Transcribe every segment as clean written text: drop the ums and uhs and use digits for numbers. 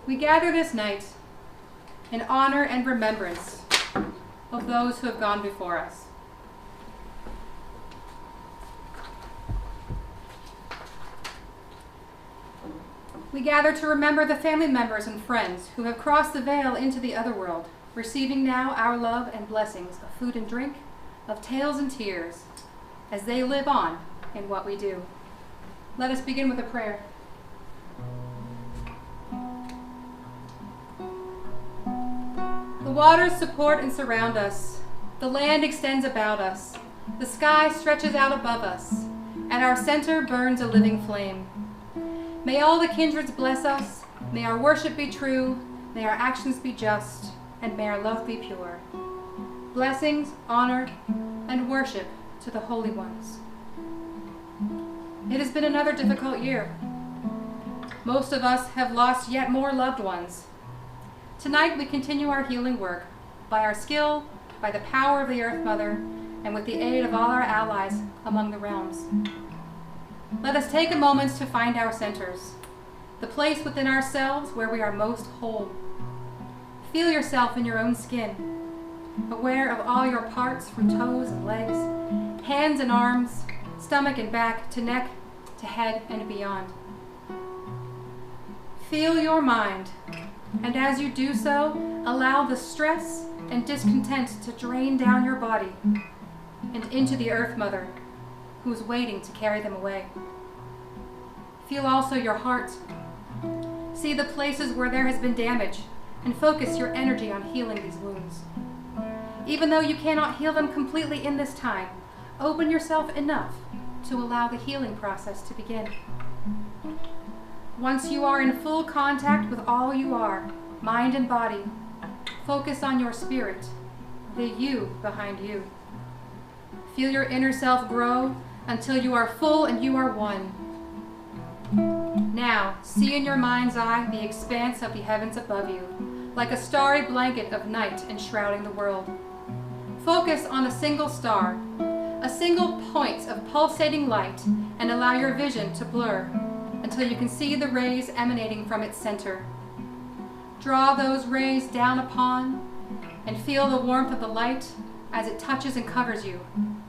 We gather this night in honor and remembrance of those who have gone before us. We gather to remember the family members and friends who have crossed the veil into the other world, receiving now our love and blessings of food and drink, of tales and tears, as they live on in what we do. Let us begin with a prayer. The waters support and surround us. The land extends about us. The sky stretches out above us. At our center burns a living flame. May all the kindreds bless us. May our worship be true. May our actions be just. And may our love be pure. Blessings, honor, and worship to the holy ones. It has been another difficult year. Most of us have lost yet more loved ones. Tonight we continue our healing work by our skill, by the power of the Earth Mother, and with the aid of all our allies among the realms. Let us take a moment to find our centers, the place within ourselves where we are most whole. Feel yourself in your own skin, aware of all your parts from toes and legs, hands and arms, stomach and back, to neck, to head, and beyond. Feel your mind, and as you do so, allow the stress and discontent to drain down your body and into the Earth Mother, who is waiting to carry them away. Feel also your heart. See the places where there has been damage, and focus your energy on healing these wounds. Even though you cannot heal them completely in this time, open yourself enough to allow the healing process to begin. Once you are in full contact with all you are, mind and body, focus on your spirit, the you behind you. Feel your inner self grow until you are full and you are one. Now, see in your mind's eye the expanse of the heavens above you, like a starry blanket of night enshrouding the world. Focus on a single star, a single point of pulsating light, and allow your vision to blur until you can see the rays emanating from its center. Draw those rays down upon and feel the warmth of the light as it touches and covers you,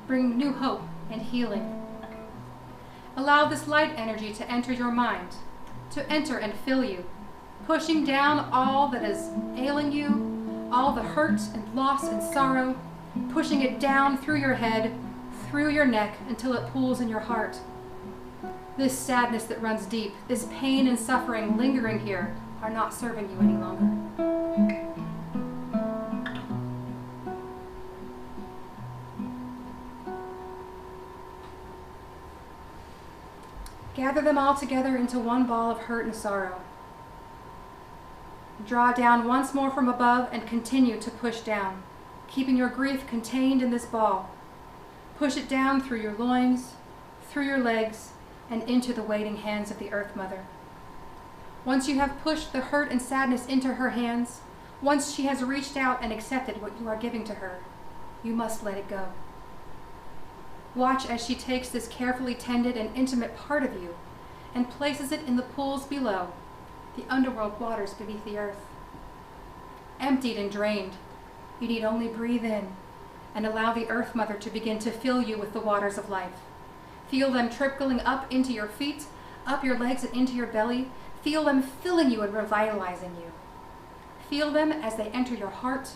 bringing new hope and healing. Allow this light energy to enter your mind, to enter and fill you, pushing down all that is ailing you, all the hurt and loss and sorrow, pushing it down through your head, through your neck, until it pools in your heart. This sadness that runs deep, this pain and suffering lingering here, are not serving you any longer. Gather them all together into one ball of hurt and sorrow. Draw down once more from above and continue to push down, keeping your grief contained in this ball. Push it down through your loins, through your legs, and into the waiting hands of the Earth Mother. Once you have pushed the hurt and sadness into her hands, once she has reached out and accepted what you are giving to her, you must let it go. Watch as she takes this carefully tended and intimate part of you and places it in the pools below, the underworld waters beneath the earth. Emptied and drained, you need only breathe in and allow the Earth Mother to begin to fill you with the waters of life. Feel them trickling up into your feet, up your legs and into your belly. Feel them filling you and revitalizing you. Feel them as they enter your heart,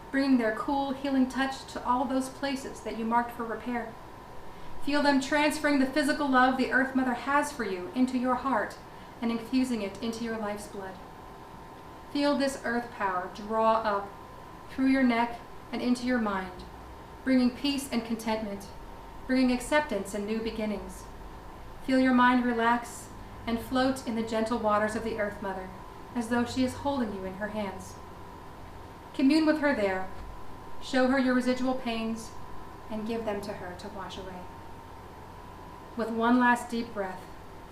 bringing their cool, healing touch to all those places that you marked for repair. Feel them transferring the physical love the Earth Mother has for you into your heart and infusing it into your life's blood. Feel this earth power draw up through your neck and into your mind, bringing peace and contentment, bringing acceptance and new beginnings. Feel your mind relax and float in the gentle waters of the Earth Mother, as though she is holding you in her hands. Commune with her there, show her your residual pains, and give them to her to wash away. With one last deep breath,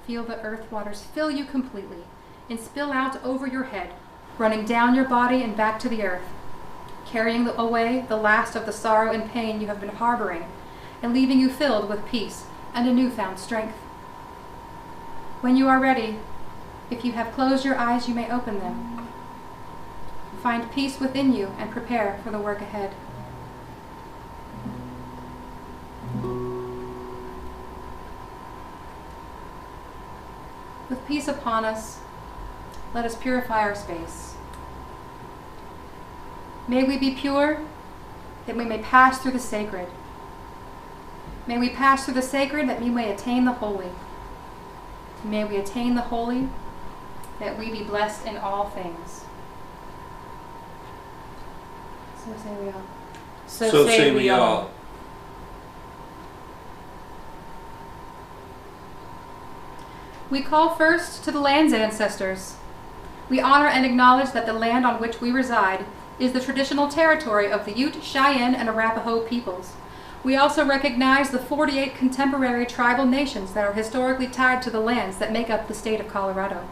feel the earth waters fill you completely and spill out over your head, running down your body and back to the earth, carrying away the last of the sorrow and pain you have been harboring, and leaving you filled with peace and a newfound strength. When you are ready, If you have closed your eyes, you may open them. Find peace within you and prepare for the work ahead. With peace upon us, let us purify our space. May we be pure, that we may pass through the sacred. May we pass through the sacred, that we may attain the holy. May we attain the holy, that we be blessed in all things. So say we all. So say we all. We call first to the land's ancestors. We honor and acknowledge that the land on which we reside is the traditional territory of the Ute, Cheyenne, and Arapaho peoples. We also recognize the 48 contemporary tribal nations that are historically tied to the lands that make up the state of Colorado.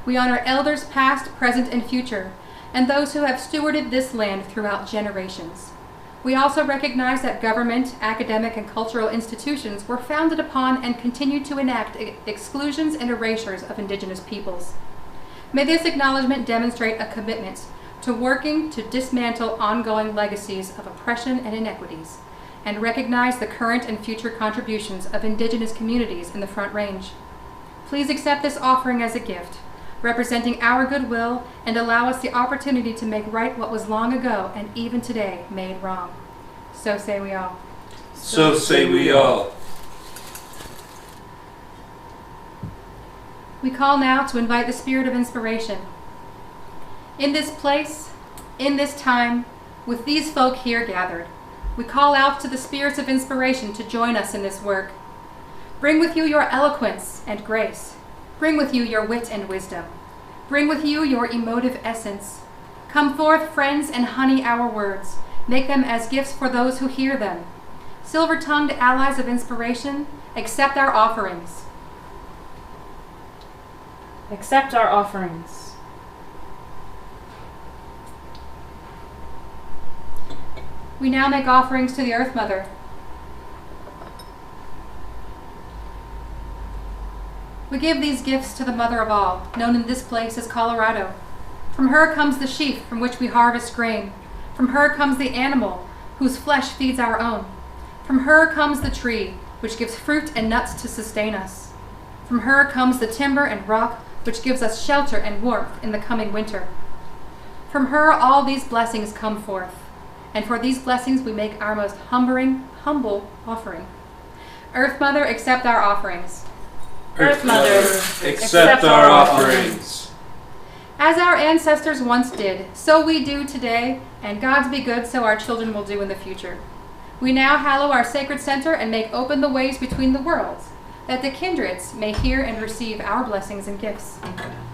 We honor elders past, present, and future, and those who have stewarded this land throughout generations. We also recognize that government, academic, and cultural institutions were founded upon and continue to enact exclusions and erasures of Indigenous peoples. May this acknowledgement demonstrate a commitment to working to dismantle ongoing legacies of oppression and inequities, and recognize the current and future contributions of Indigenous communities in the Front Range. Please accept this offering as a gift, representing our goodwill, and allow us the opportunity to make right what was long ago and even today made wrong. So say we all. So say we all. We call now to invite the spirit of inspiration. In this place, in this time, with these folk here gathered, we call out to the spirits of inspiration to join us in this work. Bring with you your eloquence and grace. Bring with you your wit and wisdom. Bring with you your emotive essence. Come forth, friends, and honey our words. Make them as gifts for those who hear them. Silver-tongued allies of inspiration, accept our offerings. Accept our offerings. We now make offerings to the Earth Mother. We give these gifts to the Mother of all, known in this place as Colorado. From her comes the sheaf from which we harvest grain. From her comes the animal whose flesh feeds our own. From her comes the tree which gives fruit and nuts to sustain us. From her comes the timber and rock which gives us shelter and warmth in the coming winter. From her all these blessings come forth, and for these blessings we make our most humble offering. Earth Mother, accept our offerings. Earth Mother, accept our offerings. As our ancestors once did, so we do today, and God's be good, so our children will do in the future. We now hallow our sacred center and make open the ways between the worlds, that the kindreds may hear and receive our blessings and gifts. Come to me now.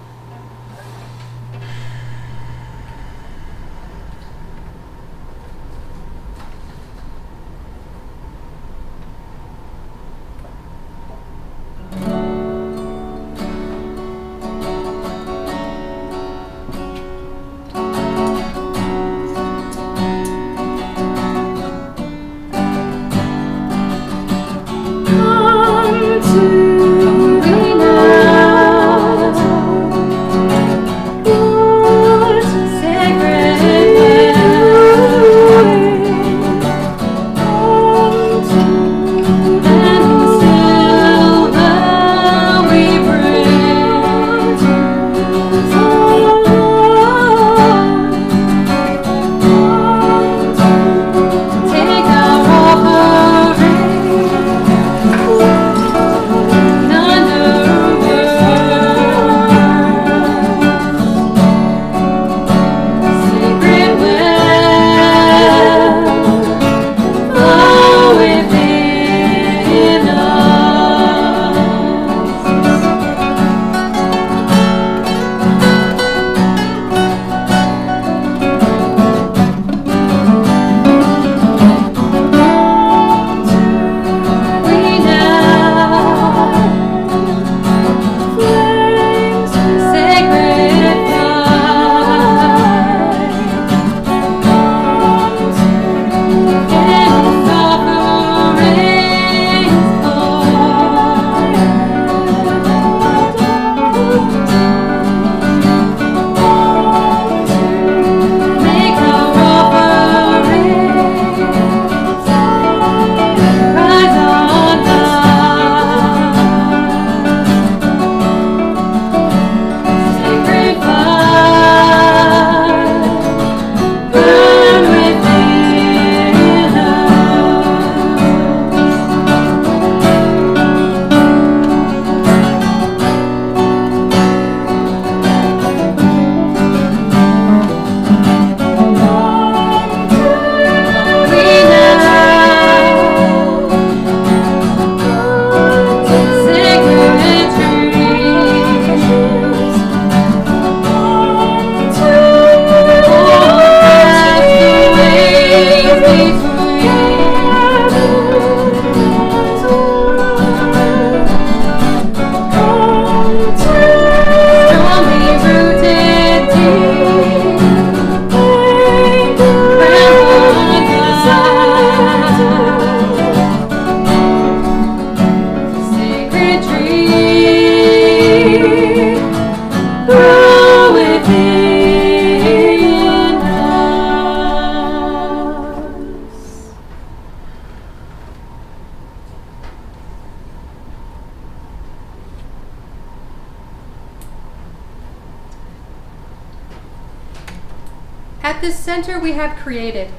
At this center we have created,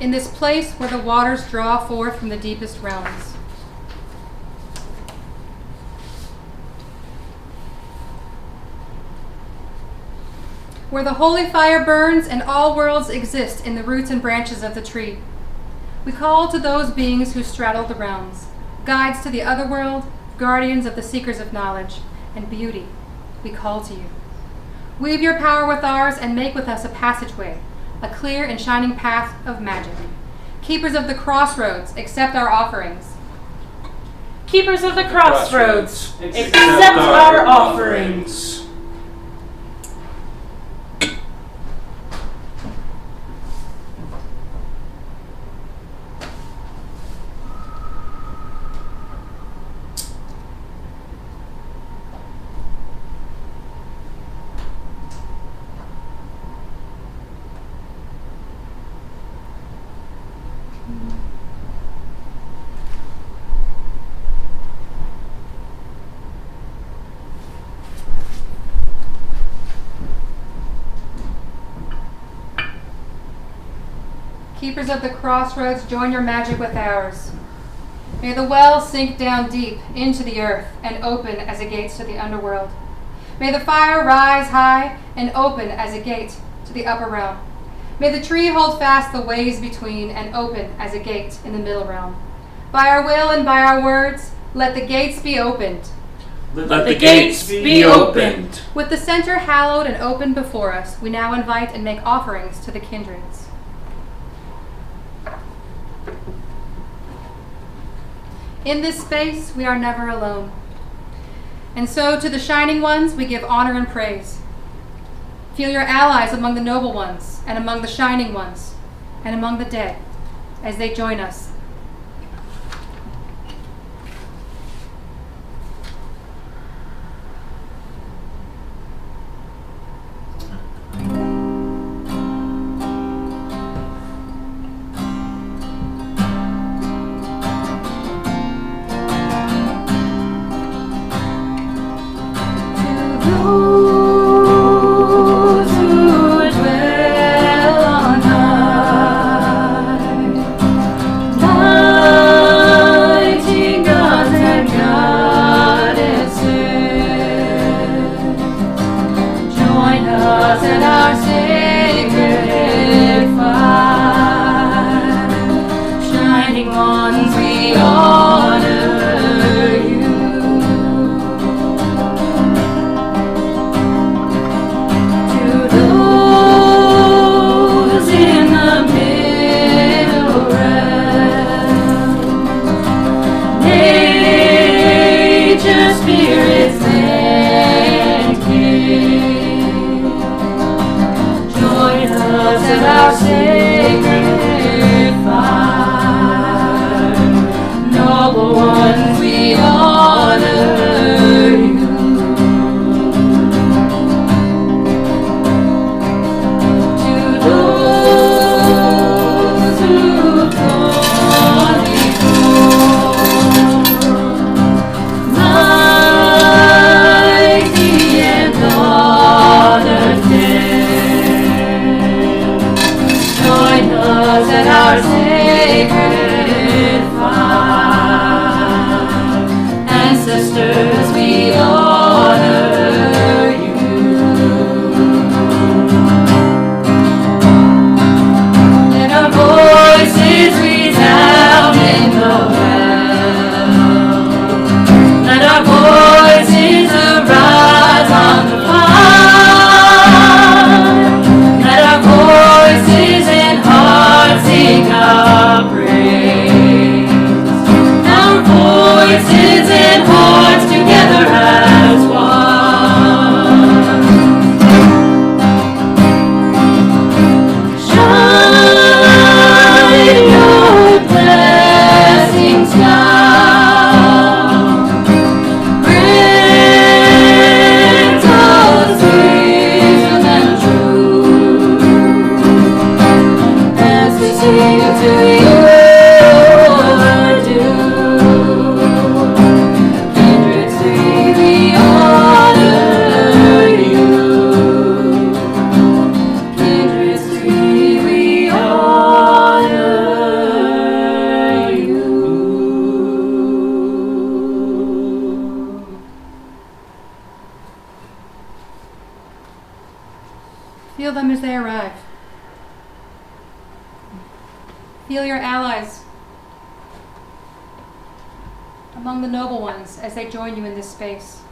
in this place where the waters draw forth from the deepest realms. Where the holy fire burns and all worlds exist in the roots and branches of the tree. We call to those beings who straddle the realms, guides to the other world, guardians of the seekers of knowledge and beauty. We call to you. Weave your power with ours and make with us a passageway, a clear and shining path of magic. Keepers of the crossroads, accept our offerings. Keepers of the crossroads, accept our offerings. Keepers of the crossroads, join your magic with ours. May the well sink down deep into the earth and open as it gates to the underworld. May the fire rise high and open as a gate to the upper realm. May the tree hold fast the ways between and open as a gate in the middle realm. By our will and by our words, let the gates be opened. Let the gates be opened. With the center hallowed and open before us, we now invite and make offerings to the kindreds. In this space, we are never alone. And so to the shining ones, we give honor and praise. Feel your allies among the noble ones, and among the shining ones, and among the dead, as they join us. Ancestors, we honor you. Let our voices resound in the well. Let our voices arise on the fire. Let our voices and hearts sing our praise. Feel them as they arrive. Feel your allies among the noble ones as they join you in this space.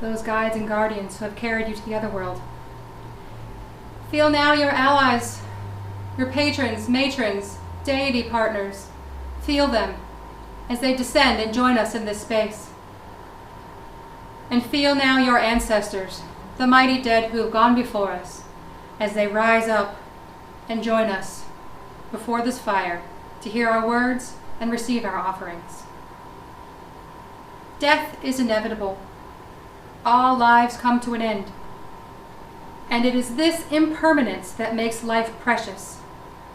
Those guides and guardians who have carried you to the other world. Feel now your allies, your patrons, matrons, deity partners. Feel them as they descend and join us in this space. And feel now your ancestors, the mighty dead who have gone before us, as they rise up and join us before this fire to hear our words and receive our offerings. Death is inevitable. All lives come to an end. And it is this impermanence that makes life precious,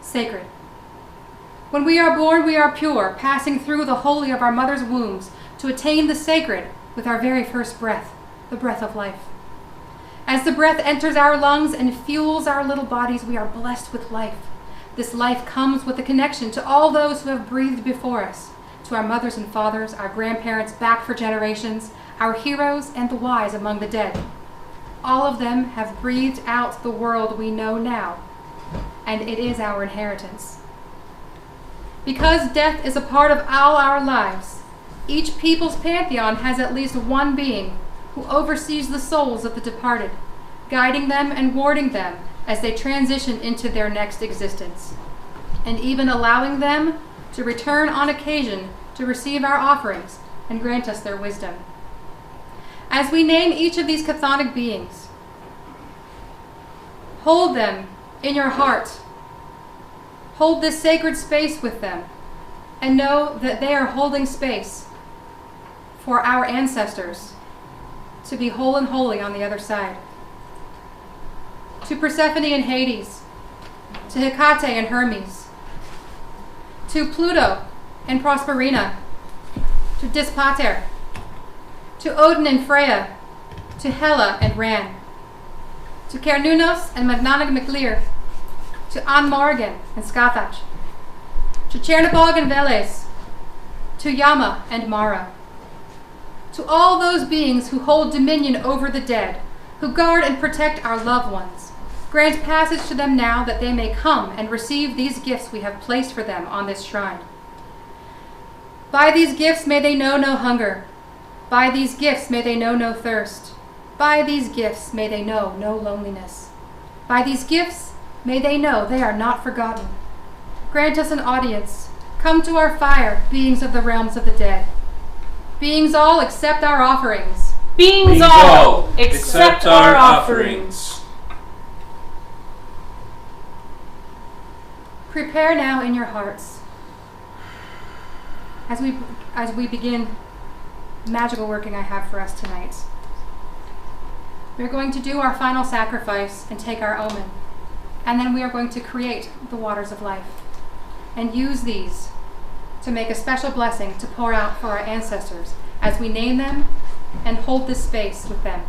sacred. When we are born, we are pure, passing through the holy of our mother's wombs to attain the sacred with our very first breath, the breath of life. As the breath enters our lungs and fuels our little bodies, we are blessed with life. This life comes with a connection to all those who have breathed before us, to our mothers and fathers, our grandparents back for generations, our heroes and the wise among the dead. All of them have breathed out the world we know now, and it is our inheritance. Because death is a part of all our lives, each people's pantheon has at least one being who oversees the souls of the departed, guiding them and warding them as they transition into their next existence, and even allowing them to return on occasion to receive our offerings and grant us their wisdom. As we name each of these chthonic beings, hold them in your heart. Hold this sacred space with them, and know that they are holding space for our ancestors to be whole and holy on the other side. To Persephone and Hades, to Hecate and Hermes, to Pluto and Proserpina, to Dispater, to Odin and Freya, to Hela and Ran, to Cernunnos and Magnanig MacLear, to Anmorgan and Scathach, to Chernabog and Veles, to Yama and Mara, to all those beings who hold dominion over the dead, who guard and protect our loved ones. Grant passage to them now that they may come and receive these gifts we have placed for them on this shrine. By these gifts may they know no hunger. By these gifts may they know no thirst. By these gifts may they know no loneliness. By these gifts may they know they are not forgotten. Grant us an audience. Come to our fire, beings of the realms of the dead. Beings all, accept our offerings. Beings all, accept our offerings. Prepare now in your hearts. As we begin magical working I have for us tonight. We're going to do our final sacrifice and take our omen. And then we are going to create the waters of life and use these to make a special blessing to pour out for our ancestors as we name them and hold this space with them.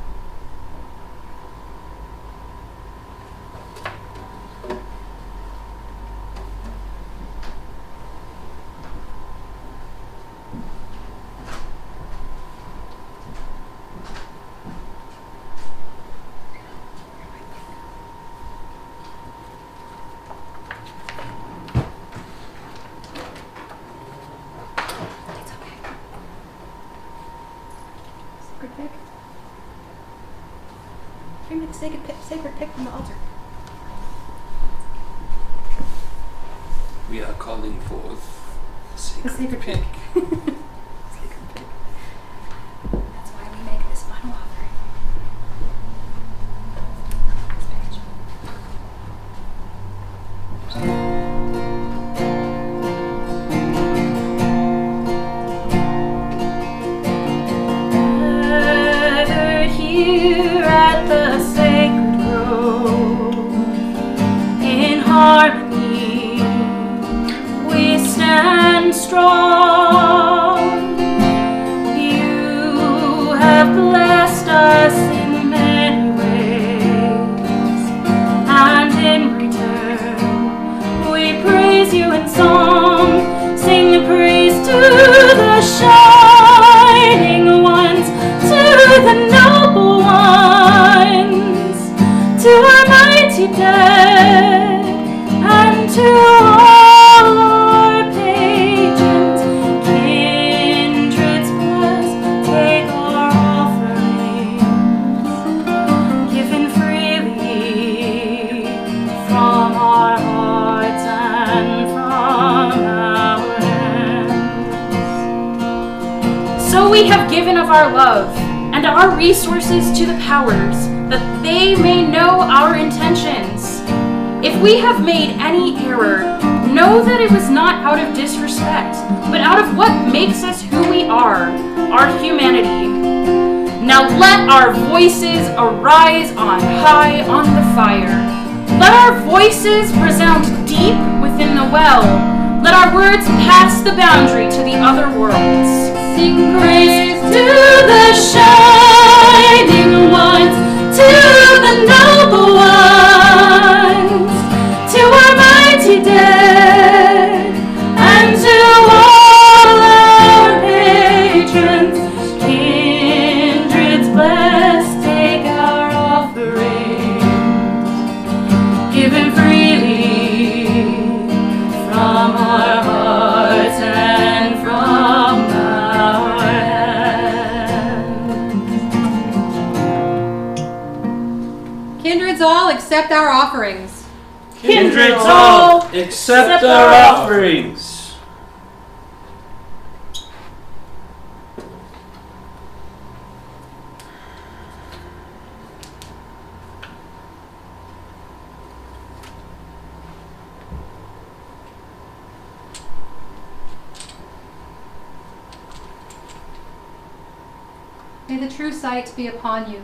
Bring me the sacred pick from the altar. We are calling forth The sacred pick. Sacred pick. That's why we make this final offering. Next page. Gathered here at the sacred grove, in harmony we stand strong. You have blessed us in many ways, and in return we praise you in song. Sing the praise to the shining ones, to the noble ones. have given of our love and our resources to the powers, that they may know our intentions. If we have made any error, know that it was not out of disrespect, but out of what makes us who we are, our humanity. Now let our voices arise on high on the fire. Let our voices resound deep within the well. Let our words pass the boundary to the other worlds. Sing praise to the shining ones, to the noble ones, to our mighty dead, and to all our patrons. Kindreds blessed, take our offerings, given freely from our hearts and from our hands. Kindreds all, accept our offerings. Kindreds all, accept our offerings. May the true sight be upon you.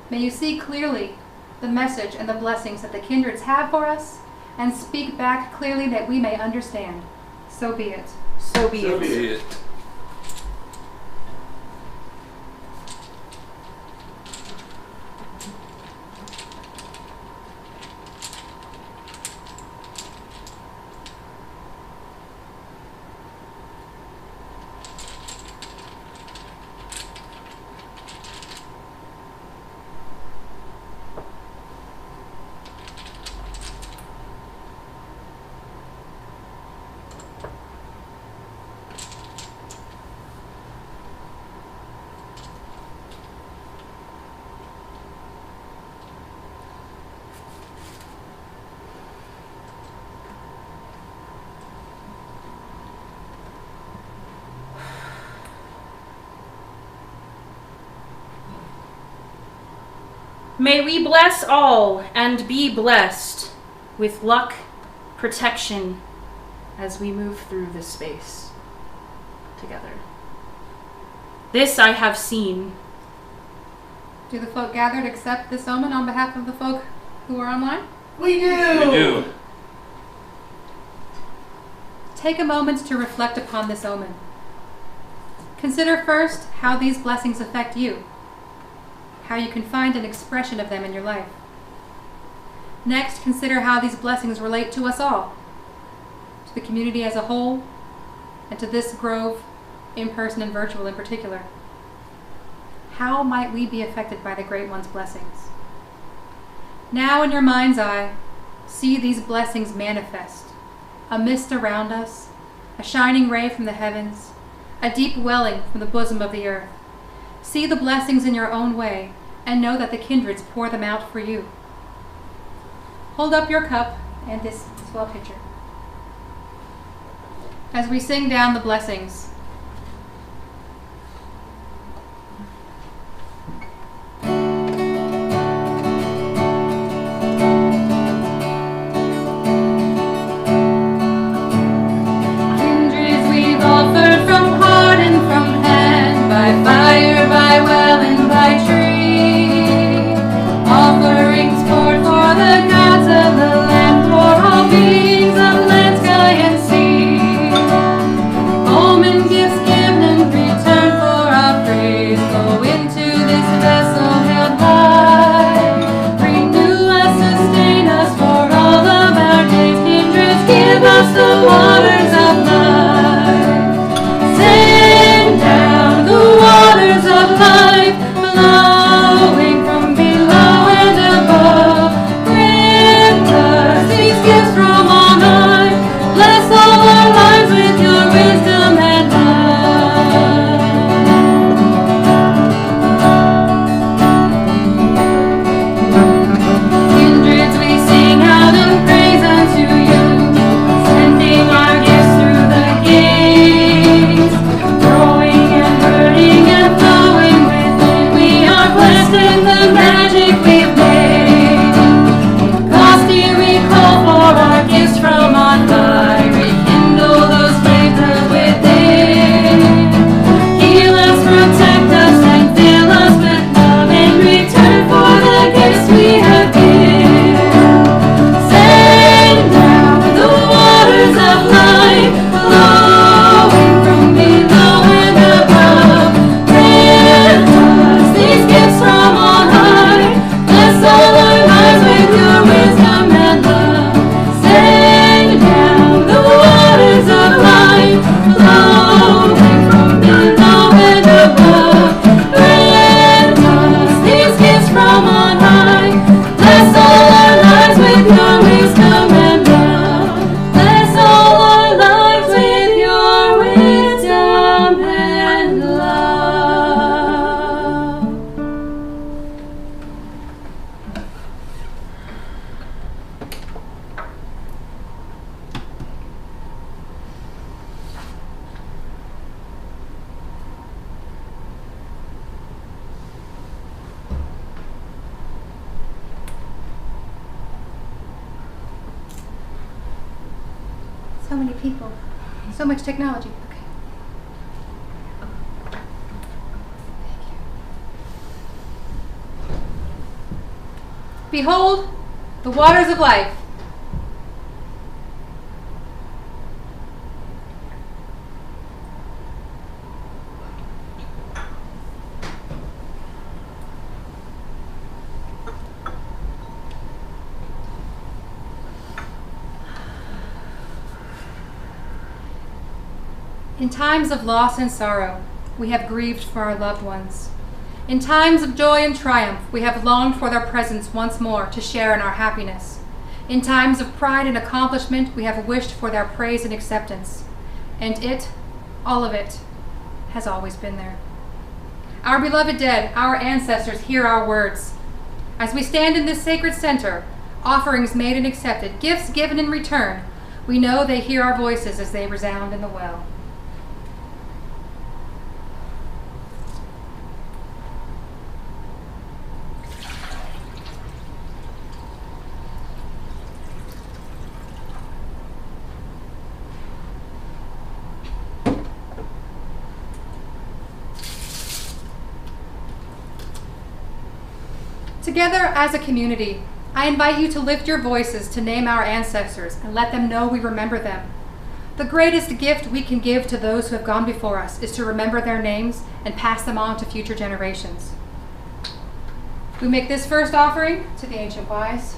May you see clearly the message and the blessings that the kindreds have for us, and speak back clearly that we may understand. So be it. So be So it. be it. May we bless all and be blessed with luck, protection, as we move through this space together. This I have seen. Do the folk gathered accept this omen on behalf of the folk who are online? We do! We do. Take a moment to reflect upon this omen. Consider first how these blessings affect you, how you can find an expression of them in your life. Next, consider how these blessings relate to us all, to the community as a whole, and to this grove, in person and virtual in particular. How might we be affected by the Great One's blessings? Now, in your mind's eye, see these blessings manifest. A mist around us, a shining ray from the heavens, a deep welling from the bosom of the earth. See the blessings in your own way, and know that the kindreds pour them out for you. Hold up your cup and this swell pitcher. As we sing down the blessings, Omens with the magic we've made. Costly we call for our gifts from on high. Rekindle those flames that within. Heal us, protect us, and fill us with love in return for the gifts we have given. Send down the waters of life, flowing from below and above. Grant us these gifts from on high. Bless all our lives with your wisdom and love. Send down the waters of life, flowing from below and above. Grant us these gifts from on high. Bless all our lives with your wisdom and love. Bless all our lives with your wisdom and love. So many people, so much technology. Okay. Behold, the waters of life. In times of loss and sorrow, we have grieved for our loved ones. In times of joy and triumph, we have longed for their presence once more to share in our happiness. In times of pride and accomplishment, we have wished for their praise and acceptance. And it, all of it, has always been there. Our beloved dead, our ancestors, hear our words. As we stand in this sacred center, offerings made and accepted, gifts given in return, we know they hear our voices as they resound in the well. Together as a community, I invite you to lift your voices to name our ancestors and let them know we remember them. The greatest gift we can give to those who have gone before us is to remember their names and pass them on to future generations. We make this first offering to the ancient wise.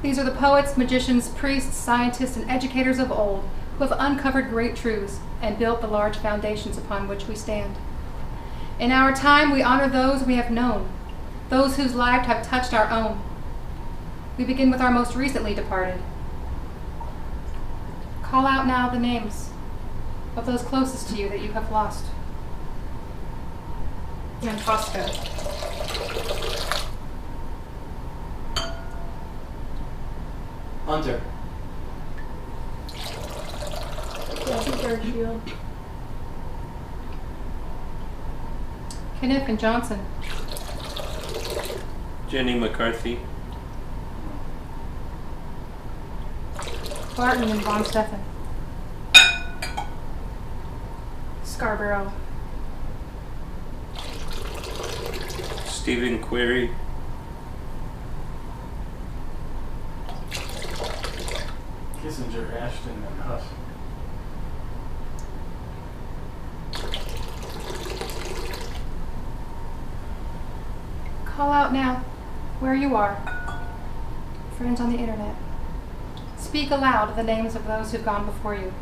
These are the poets, magicians, priests, scientists, and educators of old who have uncovered great truths and built the large foundations upon which we stand. In our time, we honor those we have known, those whose lives have touched our own. We begin with our most recently departed. Call out now the names of those closest to you that you have lost. Francesca. Hunter. Kenneth and Johnson. Jenny McCarthy. Barton and Von Steffen. Scarborough. Stephen Query. Kissinger, Ashton, and Huss. Call out now, where you are. Friends on the internet. Speak aloud the names of those who've gone before you.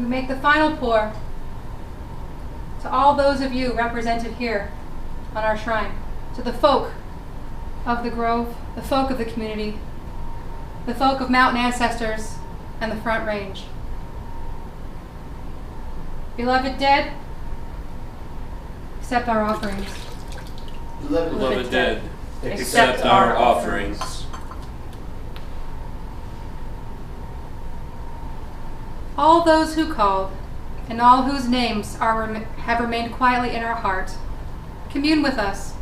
we make the final pour to all those of you represented here on our shrine, to the folk of the grove, the folk of the community, the folk of mountain ancestors and the Front Range. Beloved dead, accept our offerings. Beloved dead, accept our offerings. All those who called and all whose names have remained quietly in our heart, commune with us.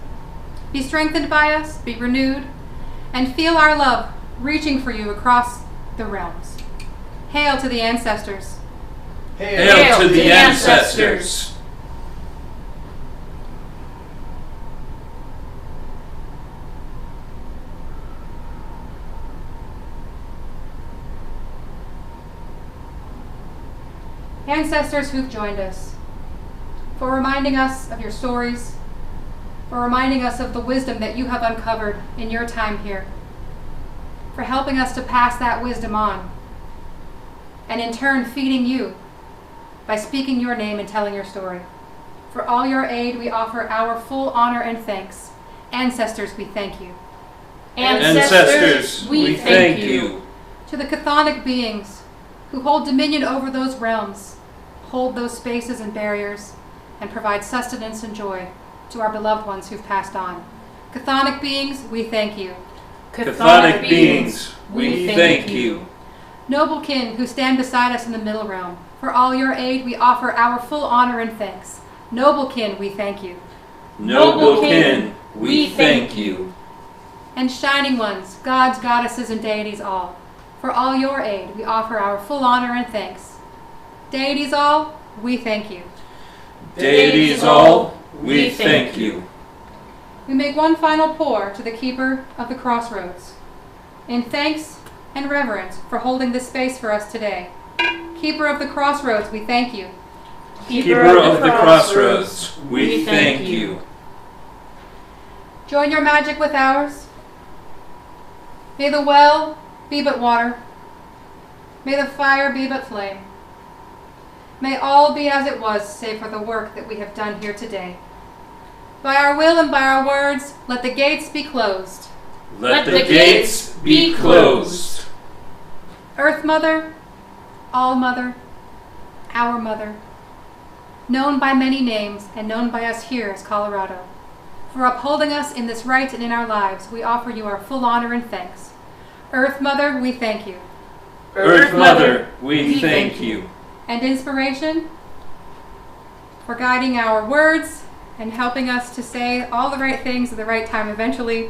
Be strengthened by us, be renewed, and feel our love reaching for you across the realms. Hail to the ancestors. Hail to the ancestors. Ancestors who've joined us, for reminding us of your stories, for reminding us of the wisdom that you have uncovered in your time here, for helping us to pass that wisdom on, and in turn feeding you by speaking your name and telling your story. For all your aid, we offer our full honor and thanks. Ancestors, we thank you. Ancestors, we thank you. To the chthonic beings who hold dominion over those realms, hold those spaces and barriers, and provide sustenance and joy to our beloved ones who've passed on. Chthonic beings, we thank you. Chthonic beings, we thank you. Noble kin who stand beside us in the middle realm, for all your aid, we offer our full honor and thanks. Noble kin, we thank you. Noble kin, we thank you. And shining ones, gods, goddesses, and deities all, for all your aid, we offer our full honor and thanks. Deities all, we thank you. Deities all, we thank you. We make one final pour to the keeper of the crossroads, in thanks and reverence for holding this space for us today. Keeper of the crossroads, we thank you. Keeper of the crossroads, we thank you. Join your magic with ours. May the well be but water. May the fire be but flame. May all be as it was, save for the work that we have done here today. By our will and by our words, let the gates be closed. Let the gates be closed. Earth Mother, All Mother, Our Mother, known by many names and known by us here as Colorado, for upholding us in this right and in our lives, we offer you our full honor and thanks. Earth Mother, we thank you. Earth Mother, we thank you. And inspiration, for guiding our words and helping us to say all the right things at the right time eventually,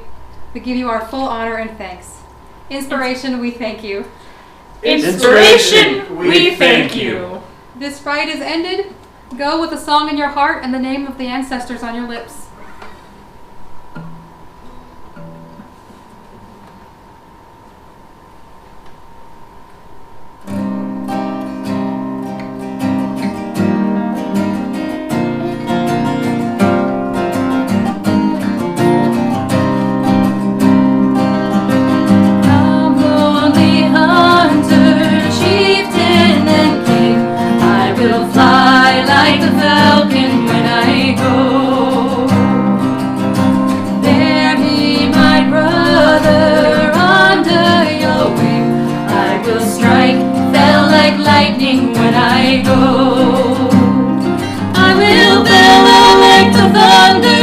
we give you our full honor and thanks. Inspiration, we thank you. Inspiration, we thank you. This rite is ended. Go with a song in your heart and the name of the ancestors on your lips. When I go, I will bellow like the thunder.